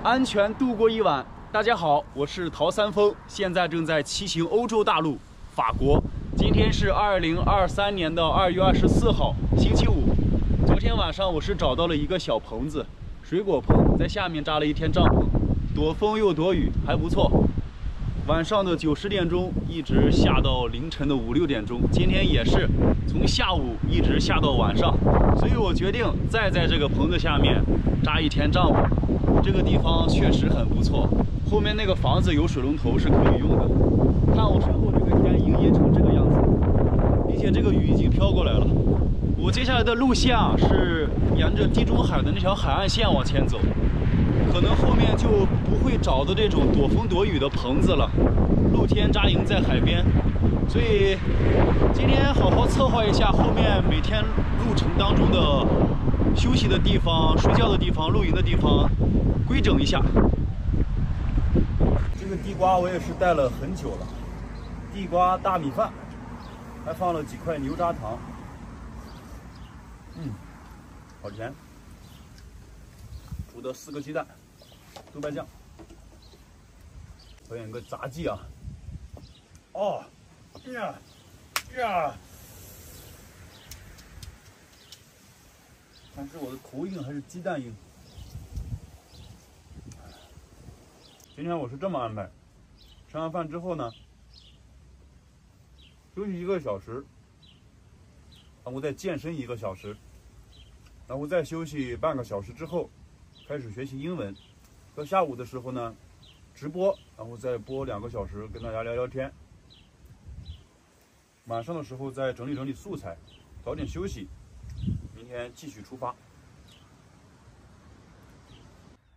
安全度过一晚。大家好，我是陶三丰，现在正在骑行欧洲大陆，法国。今天是2023年的2月24号，星期五。昨天晚上我是找到了一个小棚子，水果棚，在下面扎了一天帐篷，躲风又躲雨，还不错。晚上的9、10点钟一直下到凌晨的5、6点钟，今天也是从下午一直下到晚上，所以我决定再在这个棚子下面扎一天帐篷。这个地方确实很不错，后面那个房子有水龙头是可以用的。看我身后这个天已经阴成这个样子，并且这个雨已经飘过来了。我接下来的路线啊是沿着地中海的那条海岸线往前走，可能后面就不会找到这种躲风躲雨的棚子了，露天扎营在海边。所以今天好好策划一下后面每天路程当中的休息的地方、睡觉的地方、露营的地方，规整一下。这个地瓜我也是带了很久了，地瓜大米饭，还放了几块牛轧糖，好甜。煮的4个鸡蛋，豆瓣酱，还有一个炸鸡啊，看是我的头硬还是鸡蛋硬？今天我是这么安排，吃完饭之后呢，休息1个小时，然后再健身1个小时，然后再休息半个小时之后，开始学习英文。到下午的时候呢，直播，然后再播2个小时，跟大家聊聊天。晚上的时候再整理整理素材，早点休息，明天继续出发。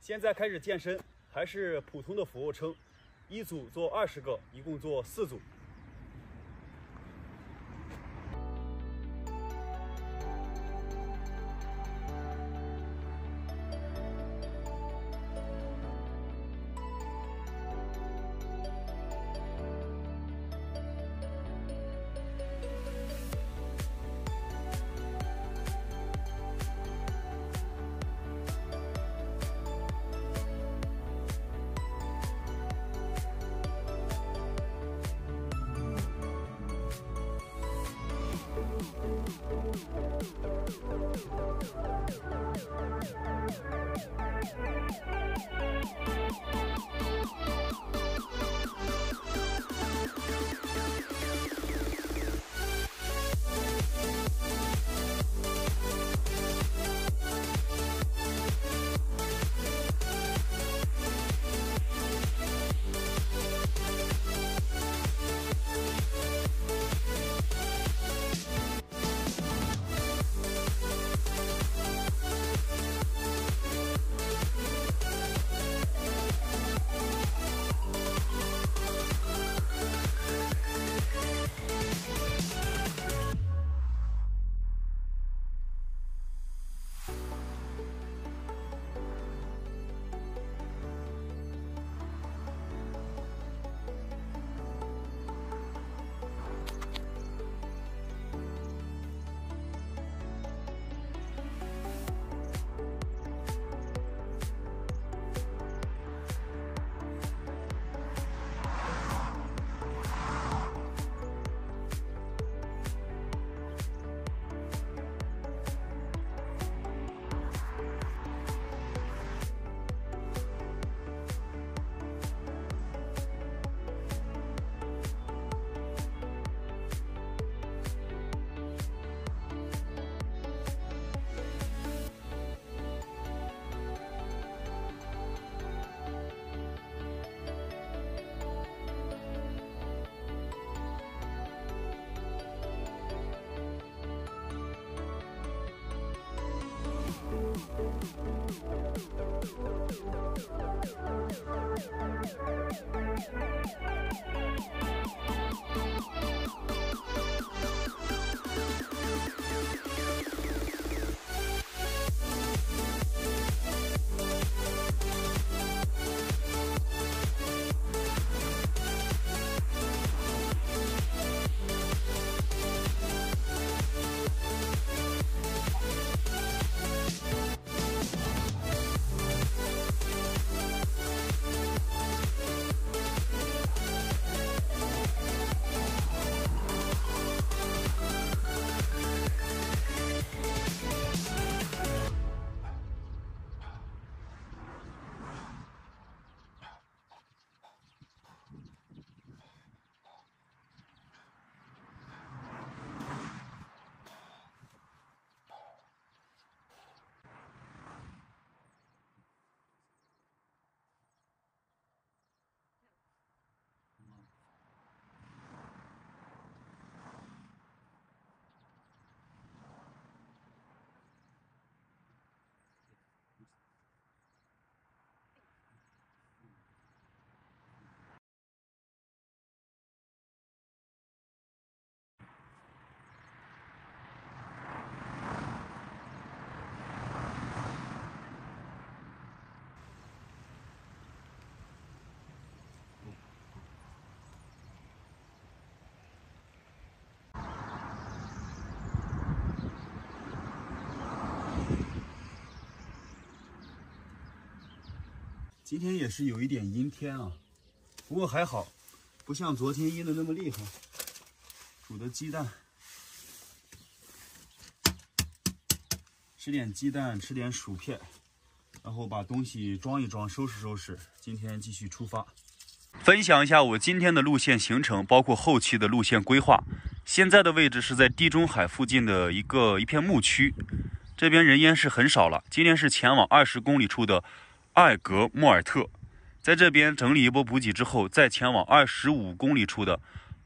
现在开始健身，还是普通的俯卧撑，一组做20个，一共做4组。今天也是有一点阴天啊，不过还好，不像昨天阴的那么厉害。煮的鸡蛋，吃点鸡蛋，吃点薯片，然后把东西装一装，收拾收拾。今天继续出发。分享一下我今天的路线行程，包括后期的路线规划。现在的位置是在地中海附近的一片牧区，这边人烟是很少了。今天是前往20公里处的艾格莫尔特，在这边整理一波补给之后，再前往25公里处的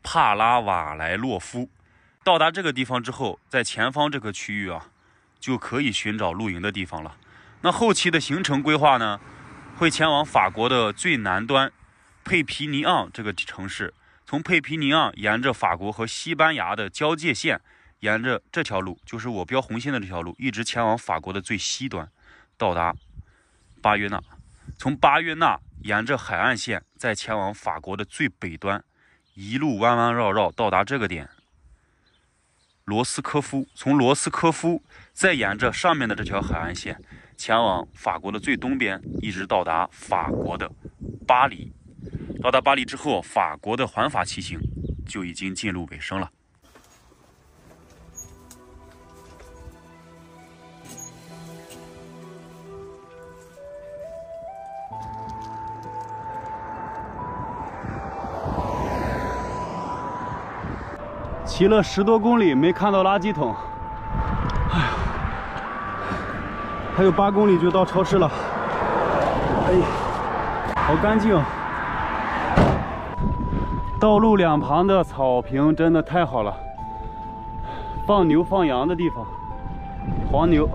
帕拉瓦莱洛夫。到达这个地方之后，在前方这个区域啊，就可以寻找露营的地方了。那后期的行程规划呢，会前往法国的最南端佩皮尼昂这个城市，从佩皮尼昂沿着法国和西班牙的交界线，沿着这条路，就是我标红线的这条路，一直前往法国的最西端，到达巴约纳。从巴约纳沿着海岸线，再前往法国的最北端，一路弯弯绕绕到达这个点罗斯科夫。从罗斯科夫再沿着上面的这条海岸线，前往法国的最东边，一直到达法国的巴黎。到达巴黎之后，法国的环法骑行就已经进入尾声了。骑了10多公里，没看到垃圾桶。哎呀，还有8公里就到超市了。哎呀，好干净。道路两旁的草坪真的太好了，放牛放羊的地方，黄牛。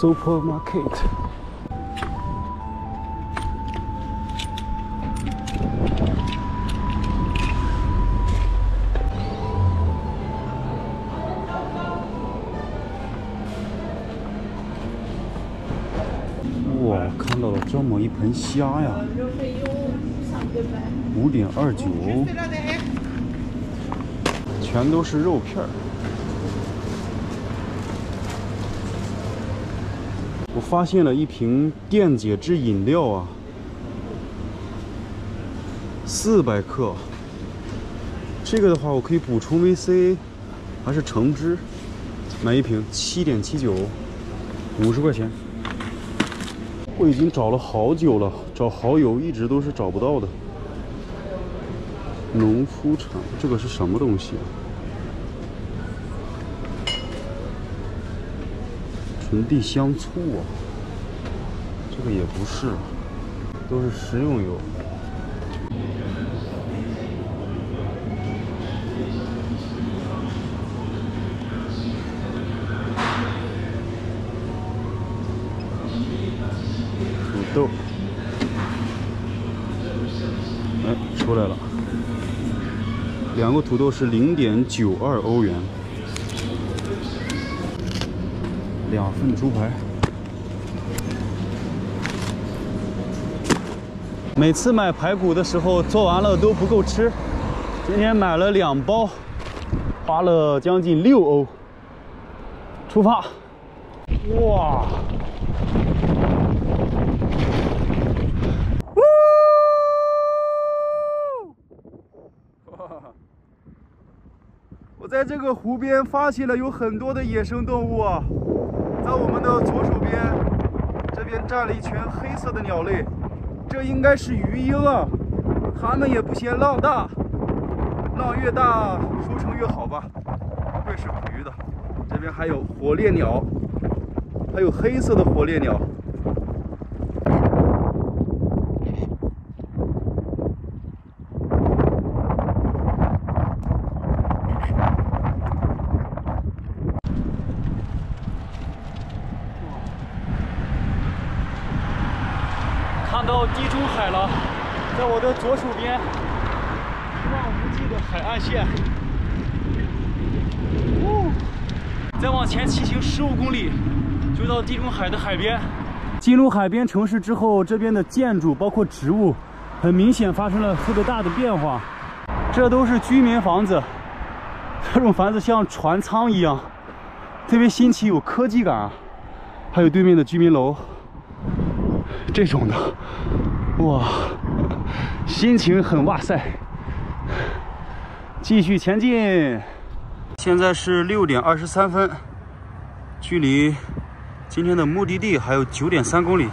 Supermarket。哇，看到了这么一盆虾呀，5.29欧，全都是肉片儿。我发现了一瓶电解质饮料啊，400克。这个的话，我可以补充 VC， 还是橙汁，买一瓶7.79欧，50块钱。我已经找了好久了，找蚝油一直都是找不到的。农夫产，这个是什么东西啊？纯地香醋啊，这个也不是，都是食用油。土豆，哎，出来了，2个土豆是0.92欧元。2份猪排。每次买排骨的时候做完了都不够吃，今天买了2包，花了将近6欧。出发！哇！我在这个湖边发现了有很多的野生动物啊。在我们的左手边，这边站了一群黑色的鸟类，这应该是鱼鹰啊，它们也不嫌浪大，浪越大收成越好吧，不愧是捕鱼的。这边还有火烈鸟，还有黑色的火烈鸟。看到地中海了，在我的左手边，一望无际的海岸线。再往前骑行15公里，就到地中海的海边。进入海边城市之后，这边的建筑包括植物，很明显发生了特别大的变化。这都是居民房子，这种房子像船舱一样，特别新奇，有科技感啊。还有对面的居民楼，这种的，哇，心情很哇塞。继续前进，现在是6点23分，距离今天的目的地还有9.3公里，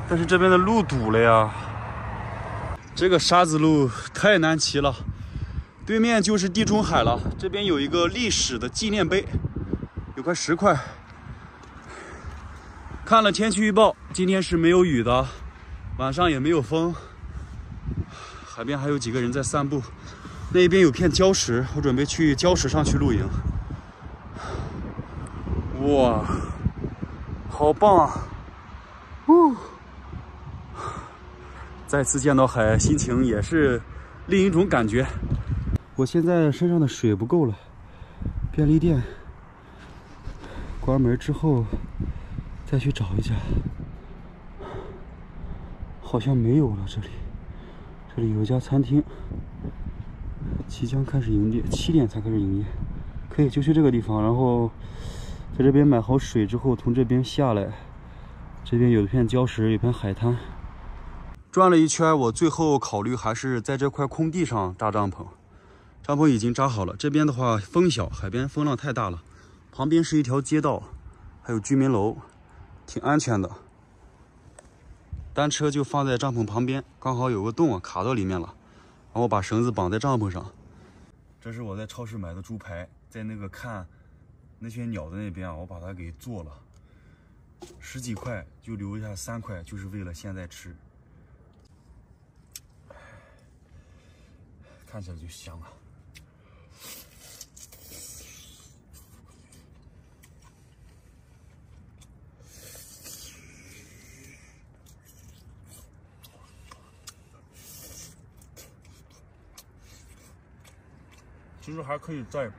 但是这边的路堵了呀，这个沙子路太难骑了。对面就是地中海了，这边有一个历史的纪念碑，有块石块。看了天气预报，今天是没有雨的，晚上也没有风。海边还有几个人在散步，那边有片礁石，我准备去礁石上去露营。哇，好棒啊！再次见到海，心情也是另一种感觉。我现在身上的水不够了，便利店关门之后再去找一家，好像没有了。这里有一家餐厅，即将开始营业，7点才开始营业，可以就去这个地方，然后在这边买好水之后，从这边下来，这边有一片礁石，有一片海滩。转了一圈，我最后考虑还是在这块空地上搭帐篷。帐篷已经扎好了，这边的话风小，海边风浪太大了，旁边是一条街道，还有居民楼，挺安全的。单车就放在帐篷旁边，刚好有个洞啊，卡到里面了。然后把绳子绑在帐篷上。这是我在超市买的猪排，在那个看那些鸟的那边啊，我把它给做了，10几块就留下3块，就是为了现在吃。看起来就香啊！其实还可以再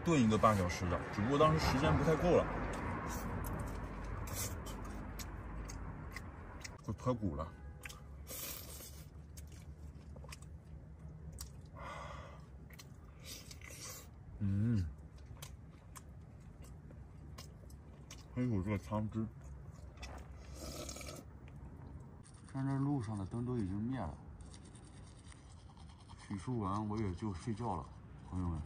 炖1个半小时的，只不过当时时间不太够了。会脱骨了。还有这个汤汁。看这路上的灯都已经灭了，洗漱完我也就睡觉了，朋友们。